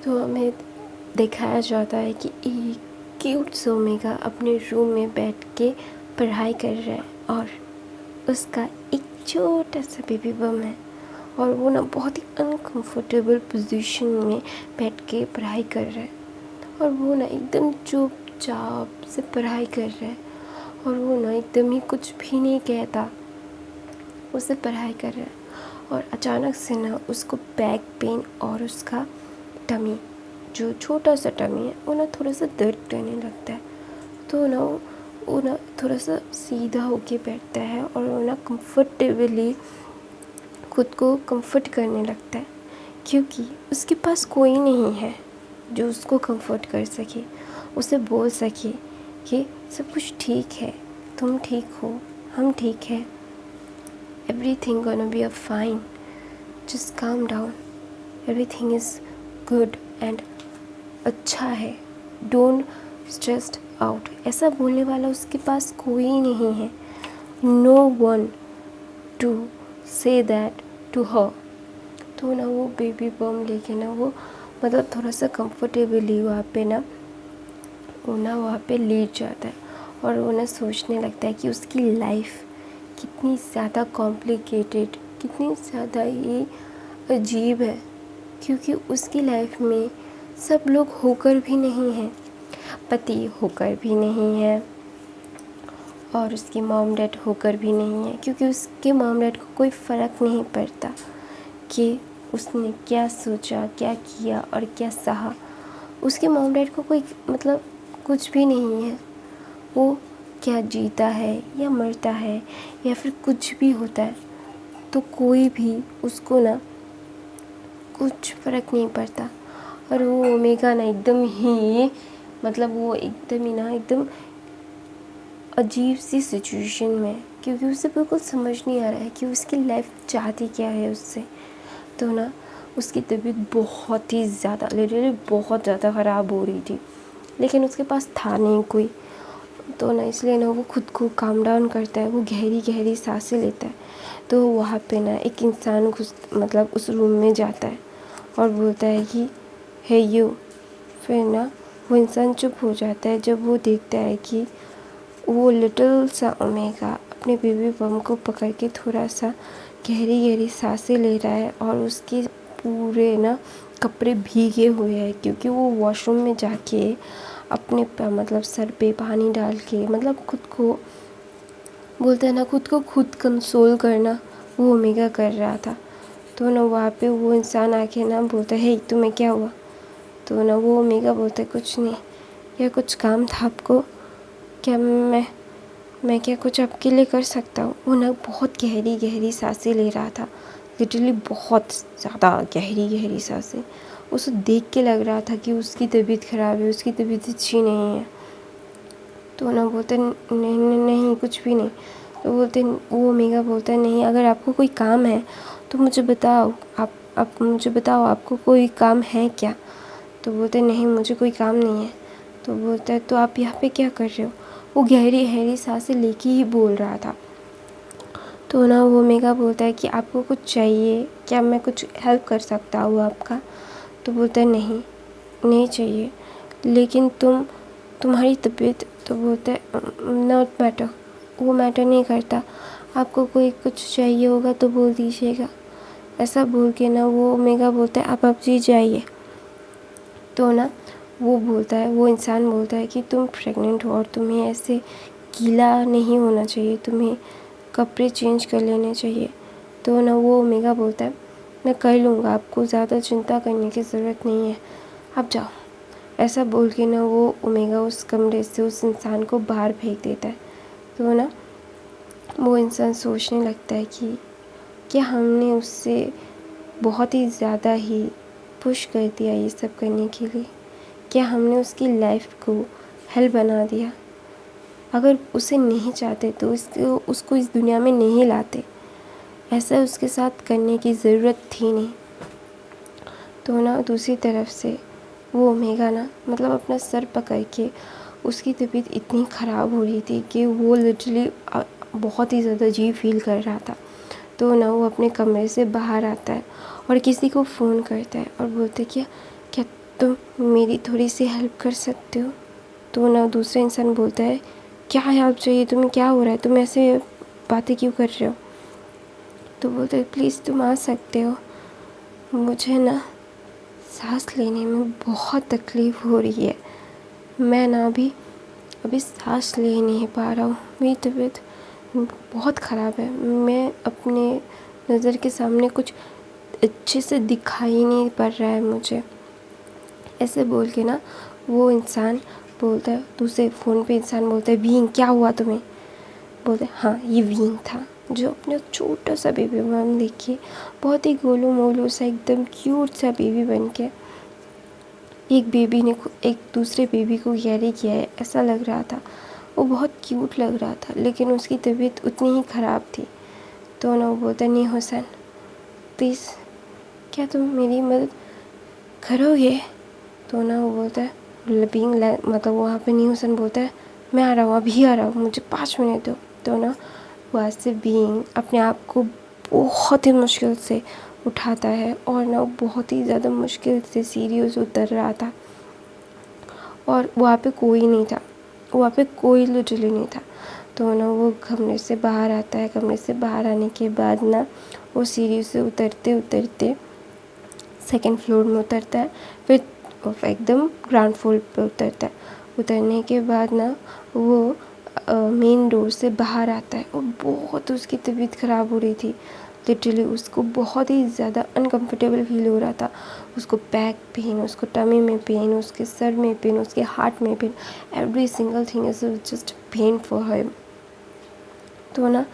तो हमें दिखाया जाता है कि एक क्यूट सा ओमेगा अपने रूम में बैठ के पढ़ाई कर रहा है और उसका एक छोटा सा बेबी बम है और वो ना बहुत ही अनकंफर्टेबल पोजीशन में बैठ के पढ़ाई कर रहा है और वो ना एकदम चुपचाप से पढ़ाई कर रहा है और वो ना एकदम ही कुछ भी नहीं कहता, उसे पढ़ाई कर रहा है। और अचानक से ना उसको बैक पेन और उसका टमी, जो छोटा सा टमी है, वो ना थोड़ा सा दर्द करने लगता है। तो ना वो ना थोड़ा सा सीधा होके बैठता है और वो ना कंफर्टेबली खुद को कंफर्ट करने लगता है, क्योंकि उसके पास कोई नहीं है जो उसको कंफर्ट कर सके, उसे बोल सके कि सब कुछ ठीक है, तुम ठीक हो, हम ठीक है, everything gonna be a fine, just calm down, everything is good and अच्छा है, डोंट स्ट्रेस्ड आउट। ऐसा बोलने वाला उसके पास कोई नहीं है, no one to say that to her. तो ना वो बेबी बम लेके ना वो मतलब थोड़ा सा कंफर्टेबली वहाँ पे लेट जाता है और वो ना सोचने लगता है कि उसकी लाइफ कितनी ज़्यादा कॉम्प्लिकेटेड, कितनी ज़्यादा ही अजीब है, क्योंकि उसकी लाइफ में सब लोग होकर भी नहीं हैं, पति होकर भी नहीं है और उसकी मॉम डैड होकर भी नहीं है, क्योंकि उसके मॉम डैड को कोई फ़र्क नहीं पड़ता कि उसने क्या सोचा, क्या किया और क्या सहा। उसके मॉम डैड को कोई मतलब कुछ भी नहीं है, वो क्या जीता है या मरता है या फिर कुछ भी होता है तो कोई भी उसको ना कुछ फ़र्क नहीं पड़ता। और वो ओमेगा ना एकदम ही मतलब वो एकदम ही ना एकदम अजीब सी सिचुएशन में, क्योंकि उसे बिल्कुल समझ नहीं आ रहा है कि उसकी लाइफ चाहती क्या है उससे। तो ना उसकी तबीयत बहुत ही ज़्यादा लिटरली बहुत ज़्यादा ख़राब हो रही थी, लेकिन उसके पास था नहीं कोई। तो ना इसलिए ना वो खुद को काम डाउन करता है, वो गहरी गहरी सांसें लेता है। तो वहाँ पे ना एक इंसान मतलब उस रूम में जाता है और बोलता है कि हे यू। फिर ना वो इंसान चुप हो जाता है जब वो देखता है कि वो लिटिल सा ओमेगा अपने बेबी बम को पकड़ के थोड़ा सा गहरी गहरी सांसें ले रहा है और उसके पूरे ना कपड़े भीगे हुए हैं, क्योंकि वो वॉशरूम में जाके अपने मतलब सर पे पानी डाल के मतलब खुद को बोलते हैं ना खुद को खुद कंसोल करना वो ओमेगा कर रहा था। तो ना वहाँ पे वो इंसान आके ना बोलता है हे तुम्हें क्या हुआ। तो ना वो ओमेगा बोलता है कुछ नहीं, क्या कुछ काम था आपको, क्या मैं क्या कुछ आपके लिए कर सकता हूँ। वो ना बहुत गहरी गहरी सांसें ले रहा था, लिटरली बहुत ज़्यादा गहरी गहरी सांसें। उसे देख के लग रहा था कि उसकी तबीयत ख़राब है, उसकी तबीयत अच्छी नहीं है। तो ना बोलते नहीं नहीं नहीं कुछ भी नहीं। तो बोलते वो ओमेगा बोलता है नहीं, अगर आपको कोई काम है तो मुझे बताओ, आप मुझे बताओ आपको कोई काम है क्या। तो बोलते नहीं मुझे कोई काम नहीं है। तो बोलता है तो आप यहाँ पे क्या कर रहे हो। वो गहरी गहरी सांसें लेके ही बोल रहा था। तो ना वो ओमेगा बोलता है कि आपको कुछ चाहिए क्या, मैं कुछ हेल्प कर सकता हूँ आपका। तो बोलता है नहीं नहीं चाहिए, लेकिन तुम्हारी तबीयत। तो बोलता है नॉट मैटर, वो मैटर नहीं करता, आपको कोई कुछ चाहिए होगा तो बोल दीजिएगा। ऐसा बोल के ना वो ओमेगा बोलता है आप जी जाइए। तो ना वो इंसान बोलता है कि तुम प्रेग्नेंट हो और तुम्हें ऐसे गीला नहीं होना चाहिए, तुम्हें कपड़े चेंज कर लेने चाहिए। तो ना वो ओमेगा बोलता है मैं कर लूँगा, आपको ज़्यादा चिंता करने की ज़रूरत नहीं है, आप जाओ। ऐसा बोल के ना वो ओमेगा उस कमरे से उस इंसान को बाहर फेंक देता है। तो ना वो इंसान सोचने लगता है कि क्या हमने उससे बहुत ही ज़्यादा ही पुश कर दिया ये सब करने के लिए, क्या हमने उसकी लाइफ को हेल बना दिया। अगर उसे नहीं चाहते तो उसको इस दुनिया में नहीं लाते, ऐसा उसके साथ करने की ज़रूरत थी नहीं। तो ना दूसरी तरफ से वो ओमेगा ना मतलब अपना सर पकड़ के, उसकी तबीयत इतनी ख़राब हो रही थी कि वो लिटरली बहुत ही ज़्यादा अजीब फील कर रहा था। तो ना वो अपने कमरे से बाहर आता है और किसी को फ़ोन करता है और बोलता है क्या क्या तुम मेरी थोड़ी सी हेल्प कर सकते हो? तो ना दूसरा इंसान बोलता है, क्या हेल्प चाहिए तुम्हें, क्या हो रहा है, तुम ऐसे बातें क्यों कर रहे हो? तो बोलते हैं, प्लीज़ तुम आ सकते हो, मुझे ना सांस लेने में बहुत तकलीफ़ हो रही है, मैं ना अभी सांस ले नहीं पा रहा हूँ, मेरी तबीयत बहुत ख़राब है, मैं अपने नज़र के सामने कुछ अच्छे से दिखाई नहीं पड़ रहा है मुझे। ऐसे बोल के ना वो इंसान बोलता है, दूसरे फ़ोन पे इंसान बोलता है, विंग क्या हुआ तुम्हें? बोलते हैं, हाँ ये विंग था, जो अपना छोटा सा बेबी बन देखिए, बहुत ही गोलू मोलू सा एकदम क्यूट सा बेबी बन के एक बेबी ने एक दूसरे बेबी को कैरी किया है, ऐसा लग रहा था। वो बहुत क्यूट लग रहा था, लेकिन उसकी तबीयत उतनी ही ख़राब थी। तो ना वो बोलता, नहीं हुसैन प्लीज़, क्या तुम मेरी मदद करोगे? तो ना वो बोलता है, मतलब वहाँ पे नहीं हुसैन बोलता है, मैं आ रहा हूँ, अभी आ रहा हूँ, मुझे 5 मिनट दो। तो ना वहाँ से बीइंग अपने आप को बहुत ही मुश्किल से उठाता है और ना बहुत ही ज़्यादा मुश्किल से सीढ़ियों से उतर रहा था और वहाँ पे कोई नहीं था, वहाँ पे कोई लिटरली नहीं था। तो ना वो कमरे से बाहर आता है, कमरे से बाहर आने के बाद ना वो सीढ़ी से उतरते उतरते सेकंड फ्लोर में उतरता है, फिर एकदम ग्राउंड फ्लोर पे उतरता है। उतरने के बाद ना वो मेन डोर से बाहर आता है और बहुत उसकी तबीयत ख़राब हो रही थी, लिटरली उसको बहुत ही ज़्यादा अनकंफर्टेबल फील हो रहा था। उसको बैक पेन, उसको टमी में पेन, उसके सर में पेन, उसके हार्ट में pain, every single thing is just pain for him. तो ना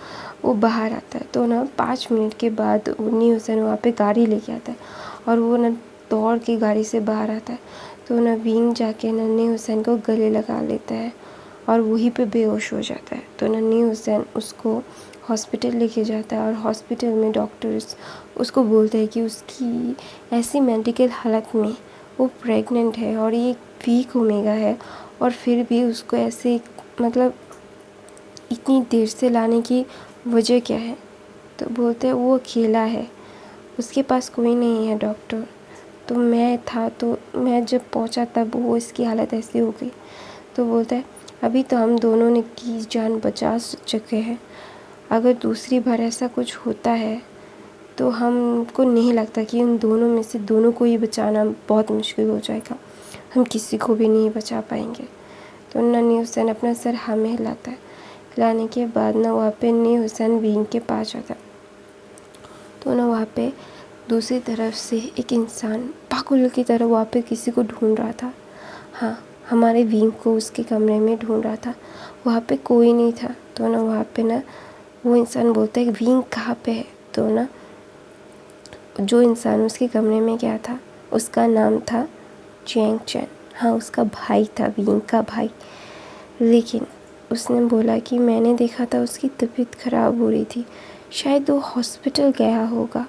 वो बाहर आता है, तो ना 5 मिनट के बाद उन्नी हुसैन वहाँ पे गाड़ी लेके आता है और वो ना दौड़ के गाड़ी से बाहर आता है। तो ना विंग जाके नन्ही हुसैन को गले लगा लेता है और वहीं पे बेहोश हो जाता है। तो नन्ही हुसैन उसको हॉस्पिटल लेके जाता है और हॉस्पिटल में डॉक्टर्स उसको बोलते हैं कि उसकी ऐसी मेडिकल हालत में वो प्रेग्नेंट है और ये वीक ओमेगा है और फिर भी उसको ऐसे मतलब इतनी देर से लाने की वजह क्या है? तो बोलते हैं वो अकेला है, उसके पास कोई नहीं है डॉक्टर। तो मैं था, तो मैं जब पहुंचा तब वो इसकी हालत ऐसी हो गई। तो बोलता है अभी तो हम दोनों ने की जान बचा चुके हैं, अगर दूसरी बार ऐसा कुछ होता है तो हमको नहीं लगता कि उन दोनों में से दोनों को ही बचाना बहुत मुश्किल हो जाएगा, हम किसी को भी नहीं बचा पाएंगे। तो नन्ही हुसैन अपना सर हाँ में हिलाता है। हिलाने के बाद ना वहाँ पे नन्ही हुसैन विंग के पास जाता है। तो ना वहाँ पे दूसरी तरफ से एक इंसान पागल की तरह वहाँ पे किसी को ढूंढ रहा था। हाँ, हमारे विंग को उसके कमरे में ढूंढ रहा था, वहाँ पे कोई नहीं था। तो ना वहाँ पे ना वो इंसान बोलता है विंग कहाँ पे है? तो ना जो इंसान उसके कमरे में गया था उसका नाम था चैंग चैन। हाँ, उसका भाई था, विंग का भाई। लेकिन उसने बोला कि मैंने देखा था उसकी तबीयत ख़राब हो रही थी, शायद वो हॉस्पिटल गया होगा।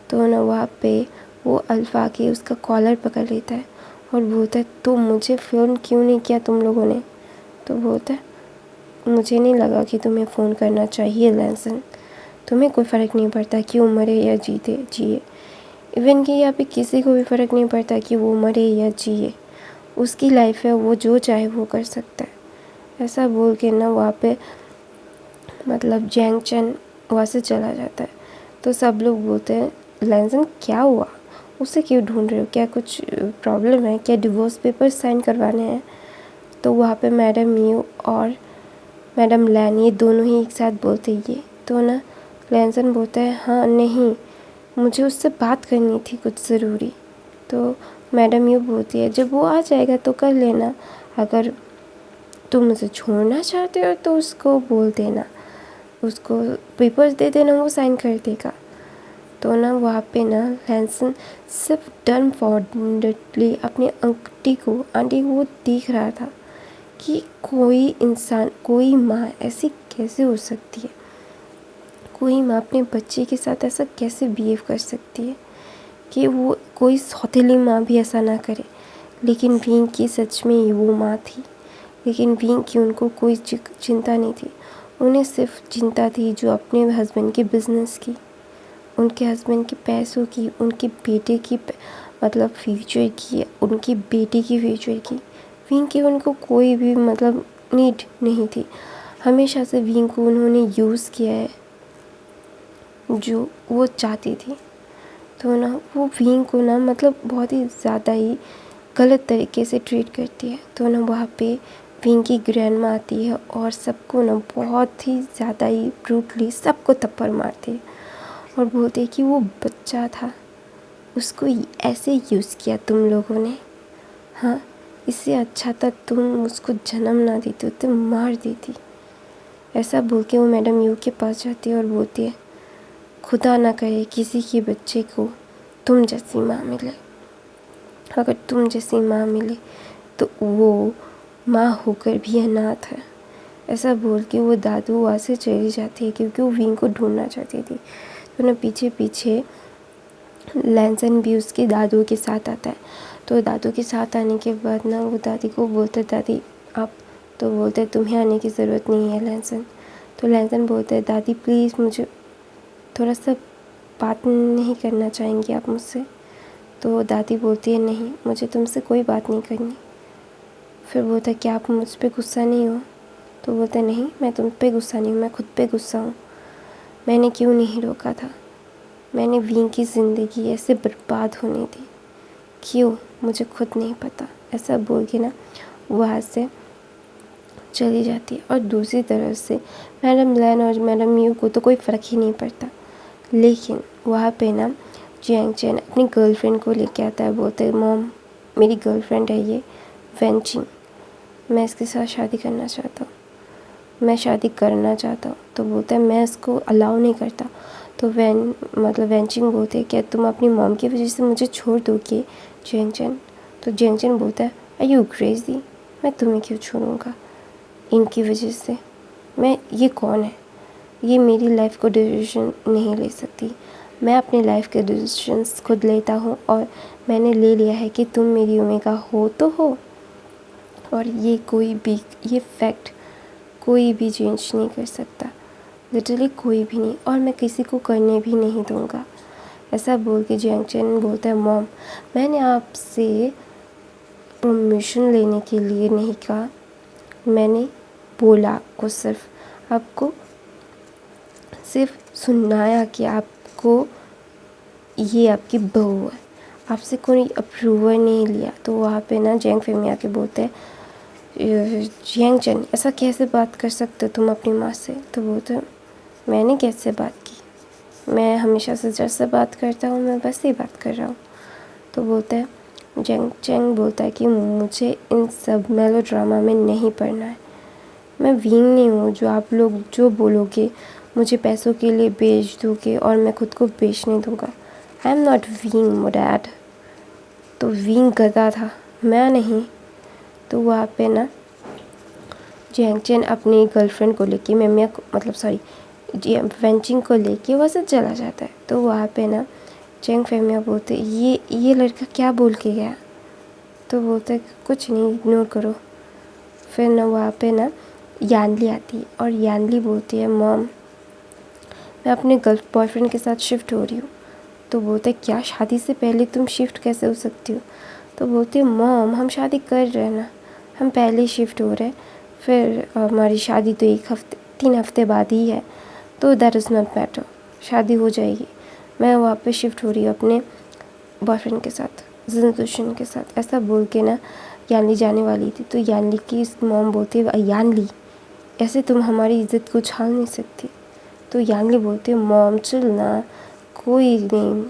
तो ना वहाँ पे वो अल्फ़ा के उसका कॉलर पकड़ लेता है और बोलता है तो मुझे फ़ोन क्यों नहीं किया तुम लोगों ने? तो बोलता है मुझे नहीं लगा कि तुम्हें फ़ोन करना चाहिए लैंसन, तुम्हें कोई फ़र्क नहीं पड़ता कि वो मरे या जिए। इवन कि यहाँ पे किसी को भी फ़र्क नहीं पड़ता कि वो मरे या जिए, उसकी लाइफ है, वो जो चाहे वो कर सकता है। ऐसा बोल के ना वहाँ पे मतलब जैंग चैन वहाँ से चला जाता है। तो सब लोग बोलते हैं लैंसन क्या हुआ, उसे क्यों ढूंढ रहे हो, क्या कुछ प्रॉब्लम है, क्या डिवोर्स पेपर साइन करवाने हैं? तो वहाँ पे मैडम यू और मैडम लैन ये दोनों ही एक साथ बोलते ये। तो ना लैंसन बोलता है हाँ नहीं, मुझे उससे बात करनी थी कुछ ज़रूरी। तो मैडम यू बोलती है जब वो आ जाएगा तो कर लेना, अगर तुम उसे छोड़ना चाहते हो तो उसको बोल देना, उसको पेपर्स दे देना, वो साइन कर देगा। तो ना वहाँ पे ना लैंसन सिर्फ डन फॉर्डली अपनी आंटी को देख रहा था कि कोई इंसान, कोई माँ ऐसी कैसे हो सकती है, कोई माँ अपने बच्चे के साथ ऐसा कैसे बिहेव कर सकती है कि वो कोई सौतेली माँ भी ऐसा ना करे। लेकिन विंग की सच में ही वो माँ थी, लेकिन विंग की उनको कोई चिंता नहीं थी। उन्हें सिर्फ चिंता थी जो अपने हस्बैंड के बिज़नेस की, उनके हस्बैंड के पैसों की, उनके बेटे की मतलब फ्यूचर की, उनकी बेटी की फ्यूचर की। विंग की उनको कोई भी मतलब नीड नहीं थी। हमेशा से विंग को उन्होंने यूज़ किया है जो वो चाहती थी। तो ना वो विंग को ना मतलब बहुत ही ज़्यादा ही गलत तरीके से ट्रीट करती है। तो ना वहाँ पे विंग की ग्रैंडमा आती है और सबको ना बहुत ही ज़्यादा ही ब्रूटली सबको थप्पड़ मारती है और बोलते हैं कि वो बच्चा था, उसको ऐसे यूज़ किया तुम लोगों ने। हाँ, इससे अच्छा था तुम उसको जन्म ना देती, तुम मार देती। ऐसा बोल के वो मैडम यू के पास जाती है और बोलती है, खुदा ना करे किसी के बच्चे को तुम जैसी माँ मिले। अगर तुम जैसी माँ मिले तो वो माँ होकर भी अनाथ है। ऐसा बोल के वो दादू वहाँ से चली जाती है क्योंकि वो विंग को ढूंढना चाहती थी। तो ना पीछे पीछे लैंसन भी उसके दादू के साथ आता है। तो दादू के साथ आने के बाद ना वो दादी को बोलता है, दादी आप, तो बोलते हैं तुम्हें आने की ज़रूरत नहीं है लैंसन। तो लैंसन बोलते हैं, दादी प्लीज़ मुझे थोड़ा सा बात नहीं करना चाहेंगी आप मुझसे। तो दादी बोलती है, नहीं मुझे तुमसे कोई बात नहीं करनी। फिर बोलता है, क्या आप मुझ पे गुस्सा नहीं हो? तो बोलते हैं, नहीं मैं तुम पे गुस्सा नहीं हूँ, मैं खुद पे गुस्सा हूँ। मैंने क्यों नहीं रोका था? मैंने विंग की ज़िंदगी ऐसे बर्बाद होने दी, क्यों? मुझे खुद नहीं पता। ऐसा बोल के ना वहाँ से चली जाती है। और दूसरी तरफ से मैडम लैन और मैडम यू को तो कोई फ़र्क ही नहीं पड़ता, लेकिन वहाँ पे ना जियांग चैन अपनी गर्लफ्रेंड को लेके आता है। बोलते हैं, मॉम मेरी गर्लफ्रेंड है ये वेंचिंग, मैं इसके साथ शादी करना चाहता हूँ, मैं शादी करना चाहता हूँ। तो बोलता है, मैं इसको अलाउ नहीं करता। तो वेंचिंग बोलते हैं, क्या तुम अपनी मॉम की वजह से मुझे छोड़ दोगे जियांग चैन? तो जियांग चैन बोलता है, आर यू क्रेज़ी? मैं तुम्हें क्यों छोड़ूंगा इनकी वजह से? ये कौन है? ये मेरी लाइफ को डिसीजन नहीं ले सकती। मैं अपनी लाइफ के डिसीजंस खुद लेता हूँ और मैंने ले लिया है कि तुम मेरी ओमेगा हो तो हो, और ये फैक्ट कोई भी चेंज नहीं कर सकता, लिटरली कोई भी नहीं, और मैं किसी को करने भी नहीं दूँगा। ऐसा बोल के जियांग चैन बोलता है, मॉम मैंने आपसे परमिशन लेने के लिए नहीं कहा, मैंने बोला आपको, सिर्फ आपको सिर्फ सुनाया कि आपको ये आपकी बहू है, आपसे कोई अप्रूवल नहीं लिया। तो वहाँ पे ना जियांग फेमी आके बोलते हैं, जियांग चैन ऐसा कैसे बात कर सकते हो तुम अपनी माँ से? तो बोलते हैं, मैंने कैसे बात की? मैं हमेशा से जैसे बात करता हूँ मैं वैसे ही बात कर रहा हूँ। तो बोलते हैं, जियांग चैन बोलता है कि मुझे इन सब मेलो ड्रामा में नहीं पड़ना है। मैं विंग नहीं हूँ जो आप लोग जो बोलोगे मुझे पैसों के लिए बेच दोगे और मैं खुद को बेचने दूँगा। I am not wing dad. तो विंग गधा था, मैं नहीं। तो वहाँ पे ना जियांग चैन अपनी गर्लफ्रेंड को लेके वेंचिंग को लेके वहाँ से चला जाता है। तो वहाँ पे ना जियांग फेमिया बोलते, ये लड़का क्या बोल के गया? तो बोलते कुछ नहीं, इग्नोर करो। फिर ना वहाँ पे ना यानली आती है और यानली बोलती है, मॉम मैं अपने बॉयफ्रेंड के साथ शिफ्ट हो रही हूँ। तो बोलते हैं, क्या शादी से पहले तुम शिफ्ट कैसे हो सकती हो? तो बोलती है, मॉम हम शादी कर रहे हैं ना, हम पहले ही शिफ्ट हो रहे हैं, फिर हमारी शादी तो 3 हफ्ते बाद ही है, तो दैट इज़ नॉट मैटर, शादी हो जाएगी। मैं वापस शिफ्ट हो रही हूँ अपने बॉयफ्रेंड के साथ, जिनतुशन के साथ। ऐसा बोल के ना यानली जाने वाली थी। तो यानली की मॉम बोलती है, यानली ऐसे तुम हमारी इज़्ज़त को छाल नहीं सकती। तो यानली बोलती है, मॉम चल ना, कोई नहीं,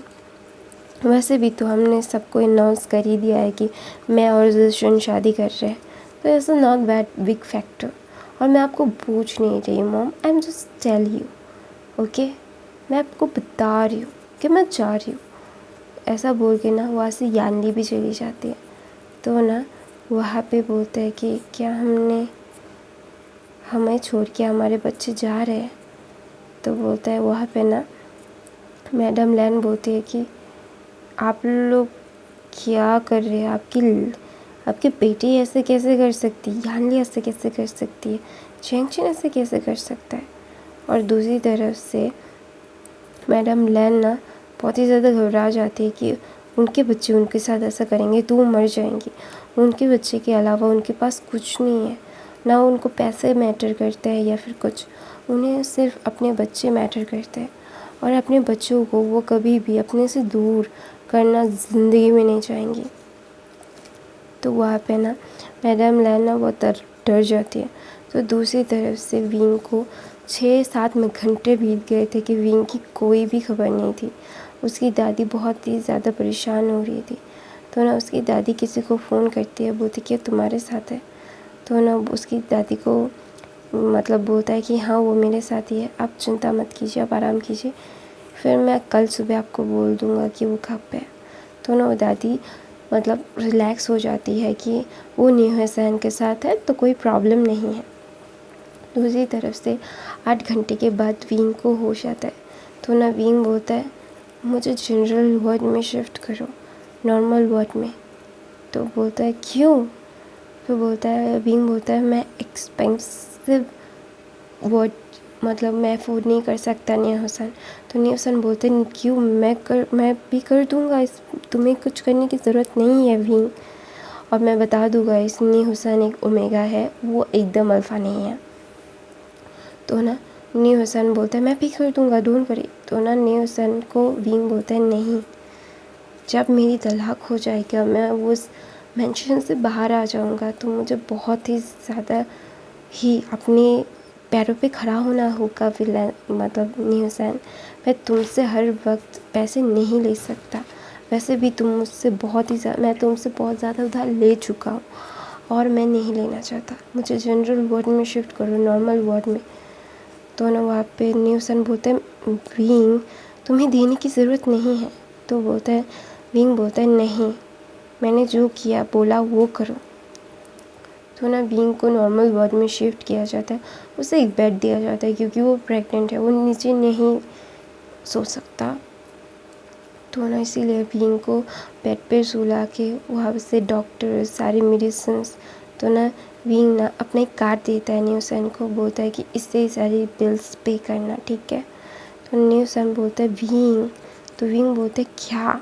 वैसे भी तो हमने सबको अनाउंस कर ही दिया है कि मैं और जिनतुशन शादी कर रहे हैं, तो it's not that big factor. और मैं आपको पूछ नहीं रही mom, I am just tell you, okay? मैं आपको बता रही हूँ कि मैं जा रही हूँ। ऐसा बोल के ना वहाँ से यानली भी चली जाती है। तो ना वहाँ पे बोलते हैं कि क्या हमें छोड़ के हमारे बच्चे जा रहे हैं? तो बोलता है, वहाँ पे ना मैडम लैन बोलती है कि आप लोग क्या कर रहे हैं? आपकी बेटी ऐसे कैसे कर सकती है? यानली ऐसे कैसे कर सकती है? जियांग चैन ऐसे कैसे कर सकता है? और दूसरी तरफ से मैडम लैन ना बहुत ही ज़्यादा घबरा जाती है कि उनके बच्चे उनके साथ ऐसा करेंगे तो वो मर जाएंगी। उनके बच्चे के अलावा उनके पास कुछ नहीं है, ना उनको पैसे मैटर करते हैं या फिर कुछ, उन्हें सिर्फ अपने बच्चे मैटर करते हैं। और अपने बच्चों को वो कभी भी अपने से दूर करना ज़िंदगी में नहीं चाहेंगी। तो वहाँ पे ना मैडम लैन बहुत डर जाती है। तो दूसरी तरफ से विंग को 6-7 में घंटे बीत गए थे कि विंग की कोई भी खबर नहीं थी। उसकी दादी बहुत ही ज़्यादा परेशान हो रही थी। तो ना उसकी दादी किसी को फ़ोन करती है, बोलती कि तुम्हारे साथ है। तो ना उसकी दादी को मतलब बोलता है कि हाँ वो मेरे साथ ही है, आप चिंता मत कीजिए, आप आराम कीजिए, फिर मैं कल सुबह आपको बोल दूँगा कि वो कब पे है। तो ना वो दादी मतलब रिलैक्स हो जाती है कि वो न्यू हसन के साथ है तो कोई प्रॉब्लम नहीं है। दूसरी तरफ से 8 घंटे के बाद विंग को होश आता है। तो ना विंग बोलता है मुझे जनरल वार्ड में शिफ्ट करो, नॉर्मल वार्ड में। तो बोलता है क्यों? फिर बोलता है विंग बोलता है मैं एक्सपेंसिव वार्ड मतलब मैं अफोर्ड नहीं कर सकता न्यू हसन। तो न्यू हसन बोलते हैं क्यों, मैं भी कर दूँगा, इस तुम्हें कुछ करने की ज़रूरत नहीं है विंग। और मैं बता दूँगा इस न्यू हसन एक ओमेगा है, वो एकदम अल्फ़ा नहीं है। तो ना न्यू हसन बोलता है मैं भी कर दूँगा, डोंट वरी। तो ना न्यू हसन को विंग बोलता है नहीं, जब मेरी तलाक हो जाएगा, मैं उस मेंशन से बाहर आ जाऊँगा तो मुझे बहुत ही ज़्यादा ही अपने पैरों पे खड़ा होना होगा। मतलब न्यू हसन, मैं तुमसे हर वक्त पैसे नहीं ले सकता, वैसे भी तुम मुझसे मैं तुमसे बहुत ज़्यादा उधार ले चुका हूँ और मैं नहीं लेना चाहता, मुझे जनरल वार्ड में शिफ्ट करो, नॉर्मल वार्ड में। तो ना वहाँ पे न्यू हसन बोलते हैं विंग तुम्हें देने की ज़रूरत नहीं है। तो बोलता है विंग बोलता है नहीं, मैंने जो किया बोला वो करो। तो ना विंग को नॉर्मल वार्ड में शिफ्ट किया जाता है, उसे एक बेड दिया जाता है क्योंकि वो प्रेग्नेंट है, वो नीचे नहीं सो सकता। तो ना इसीलिए विंग को बेड पे सुला के वहाँ से डॉक्टर सारी मेडिसिन्स। तो ना विंग ना अपना एक कार्ड देता है न्यू हसन को, बोलता है कि इससे ही सारी बिल्स पे करना, ठीक है। तो न्यू हसन बोलता है विंग, तो विंग बोलता है क्या,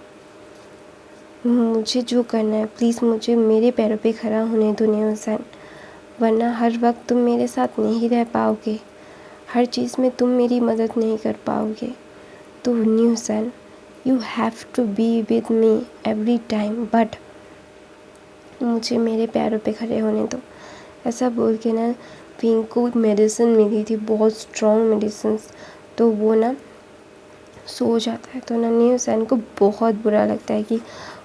मुझे जो करना है प्लीज़ मुझे मेरे पैरों पे खड़ा होने दो न्यू हसन, वरना हर वक्त तुम मेरे साथ नहीं रह पाओगे, हर चीज़ में तुम मेरी मदद नहीं कर पाओगे। तो न्यू हसन you have to be with me every time, but मुझे मेरे पैरों पे खड़े होने दो। ऐसा बोल के ना विंग को मेडिसिन मिली थी, बहुत स्ट्रॉन्ग मेडिसिन्स। तो वो ना सो जाता है। तो ना न्यू हसन को बहुत बुरा लगता है कि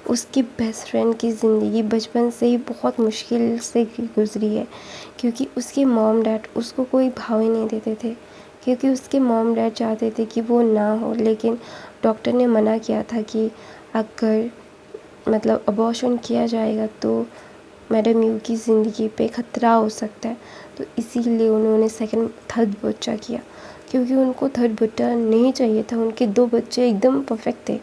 उसकी बेस्ट फ्रेंड की ज़िंदगी बचपन से ही बहुत मुश्किल से गुजरी है, क्योंकि उसके मॉम डैड उसको कोई भाव ही नहीं देते थे, क्योंकि उसके मॉम डैड चाहते थे कि वो ना हो, लेकिन डॉक्टर ने मना किया था कि अगर मतलब अबॉर्शन किया जाएगा तो मैडम यू की ज़िंदगी पे ख़तरा हो सकता है। तो इसीलिए उन्होंने थर्ड बच्चा किया, क्योंकि उनको थर्ड बच्चा नहीं चाहिए था। उनके 2 बच्चे एकदम परफेक्ट थे,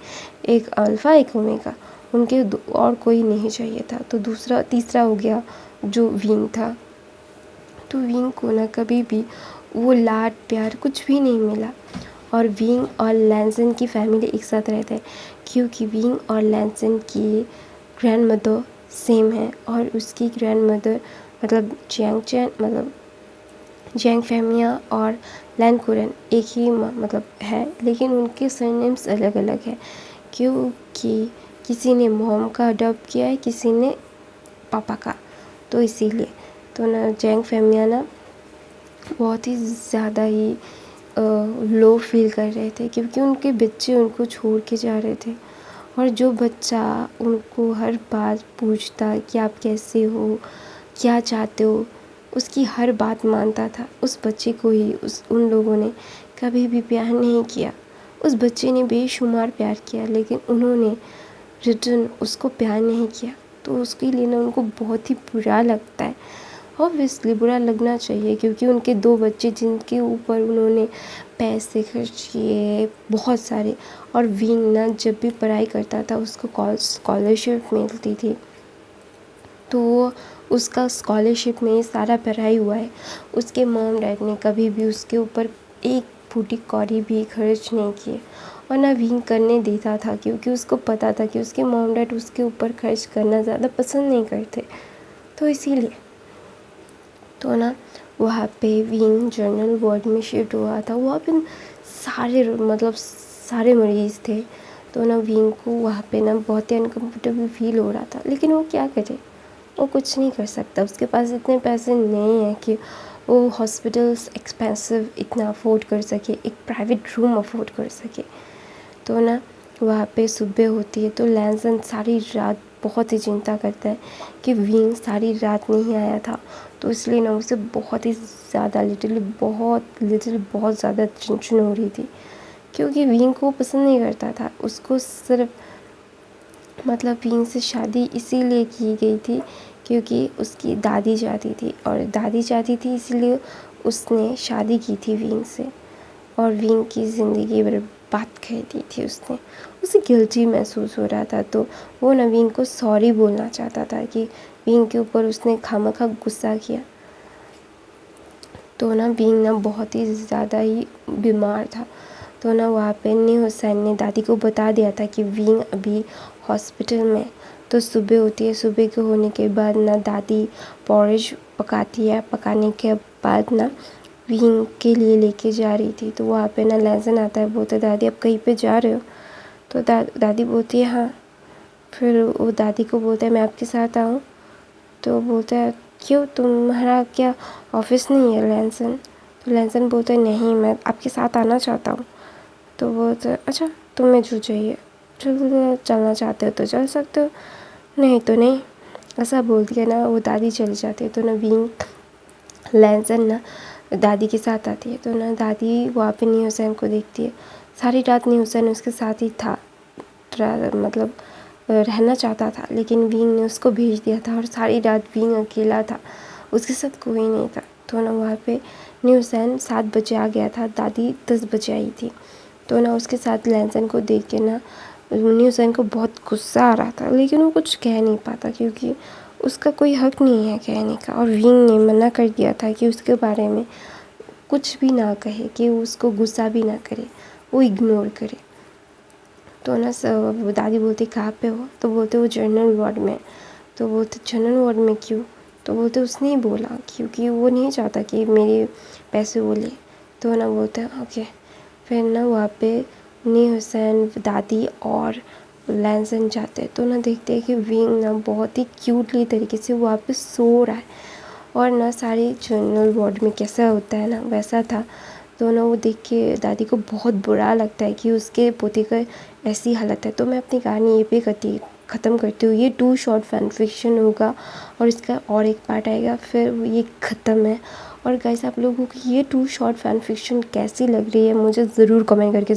एक अल्फ़ा एक ओमेगा, उनके और कोई नहीं चाहिए था। तो तीसरा हो गया जो विंग था। तो विंग को ना कभी भी वो लाड प्यार कुछ भी नहीं मिला। और विंग और लैंसन की फैमिली एक साथ रहते हैं, क्योंकि विंग और लैंसन की ग्रैंड मदर सेम है, और उसकी ग्रैंड मदर मतलब जियांग फैमिया और लैनकुरन एक ही मतलब है, लेकिन उनके सरनेम्स अलग अलग है, क्योंकि किसी ने मॉम का अडॉप्ट किया है, किसी ने पापा का। तो इसीलिए तो ना जियांग फैमिया ना बहुत ही ज़्यादा ही लो फील कर रहे थे, क्योंकि उनके बच्चे उनको छोड़ के जा रहे थे। और जो बच्चा उनको हर बात पूछता कि आप कैसे हो, क्या चाहते हो, उसकी हर बात मानता था, उस बच्चे को ही उन लोगों ने कभी भी प्यार नहीं किया। उस बच्चे ने बेशुमार प्यार किया, लेकिन उन्होंने रिटर्न उसको प्यार नहीं किया। तो उसके लिए ना उनको बहुत ही बुरा लगता है। ऑब्वियसली बुरा लगना चाहिए, क्योंकि उनके 2 बच्चे जिनके ऊपर उन्होंने पैसे खर्च किए बहुत सारे, और विंग ना जब भी पढ़ाई करता था उसको स्कॉलरशिप मिलती थी, तो वो उसका स्कॉलरशिप में ही सारा पढ़ाई हुआ है। उसके मॉम डैड ने कभी भी उसके ऊपर एक फूटी कौड़ी भी खर्च नहीं किए। और ना विंग करने देता था, क्योंकि उसको पता था कि उसके मॉम डैड उसके ऊपर खर्च करना ज़्यादा पसंद नहीं करते। तो इसीलिए तो ना वहाँ पे विंग जनरल वार्ड में शिफ्ट हुआ था। वहाँ पे सारे मरीज़ थे। तो ना विंग को वहाँ पे ना बहुत ही अनकम्फर्टेबल फील हो रहा था, लेकिन वो क्या करे, वो कुछ नहीं कर सकता। उसके पास इतने पैसे नहीं हैं कि वो हॉस्पिटल्स एक्सपेंसिव इतना अफोर्ड कर सके, एक प्राइवेट रूम अफोर्ड कर सके। तो ना वहाँ पे सुबह होती है तो लैंसन सारी रात बहुत ही चिंता करता है कि विंग सारी रात नहीं आया था। तो इसलिए ना उसे बहुत ही ज़्यादा बहुत ज़्यादा टेंशन हो रही थी, क्योंकि विंग को पसंद नहीं करता था। उसको सिर्फ विंग से शादी इसीलिए की गई थी क्योंकि उसकी दादी चाहती थी, और दादी चाहती थी इसीलिए उसने शादी की थी विंग से, और विंग की ज़िंदगी बर्बाद कर दी थी उसने। उसे गिल्टी महसूस हो रहा था, तो वो ना विंग को सॉरी बोलना चाहता था कि विंग के ऊपर उसने खामखा गुस्सा किया। तो ना विंग ना बहुत ही ज़्यादा ही बीमार था। तो ना वहाँ पे नी हुसैन ने दादी को बता दिया था कि विंग अभी हॉस्पिटल में। तो सुबह होती है, सुबह के होने के बाद ना दादी पॉरेज पकाती है। पकाने के बाद ना विंग के लिए लेके जा रही थी। तो वहाँ पे ना लैंसन आता है, बोलते दादी आप कहीं पे जा रहे हो? तो दादी बोलती है हाँ। फिर वो दादी को बोलता है मैं आपके साथ आऊँ? तो बोलता है क्यों, तुम्हारा क्या ऑफिस नहीं है लैंसन? तो लैंसन बोलता है नहीं, मैं आपके साथ आना चाहता हूँ। तो बोलता है अच्छा तुम्हें जो चाहिए, चलना चाहते हो तो चल सकते हो, नहीं तो नहीं। ऐसा बोल दिया ना वो दादी चली जाती है। तो ना विंग लैंसन ना दादी के साथ आती है। तो ना दादी वहाँ पे नी हुसैन को देखती है। सारी रात नी हुसैन उसके साथ ही था, रहना चाहता था, लेकिन विंग ने उसको भेज दिया था, और सारी रात विंग अकेला था, उसके साथ कोई नहीं था। तो ना वहाँ पे नी हुसैन 7 बजे आ गया था, दादी 10 बजे आई थी। तो ना उसके साथ लैंसन को देख के ना नी हुसैन को बहुत गुस्सा आ रहा था, लेकिन वो कुछ कह नहीं पाता क्योंकि उसका कोई हक नहीं है कहने का, और विंग ने मना कर दिया था कि उसके बारे में कुछ भी ना कहे, कि उसको गुस्सा भी ना करे, वो इग्नोर करे। तो ना दादी बोलती कहाँ पे हो? तो बोलते वो जनरल वार्ड में। तो बोलते जनरल वार्ड में क्यों? तो बोलते उसने ही बोला क्योंकि वो नहीं चाहता कि मेरे पैसे वो ले। तो ना बोलते ओके। फिर ना वहाँ पे नी हुसैन, दादी और लैंसन जाते हैं। तो ना देखते हैं कि विंग ना बहुत ही क्यूटली तरीके से वहाँ पे सो रहा है, और ना सारे जनरल वार्ड में कैसा होता है ना वैसा था। तो ना वो देख के दादी को बहुत बुरा लगता है कि उसके पोते का ऐसी हालत है। तो मैं अपनी कहानी ये पे ख़त्म करती हूँ। ये 2 शॉर्ट फैन फिक्शन होगा और इसका और एक पार्ट आएगा, फिर ये ख़त्म है। और गाइस आप लोगों को ये 2 शॉर्ट फैन फिक्शन कैसी लग रही है मुझे ज़रूर कमेंट करके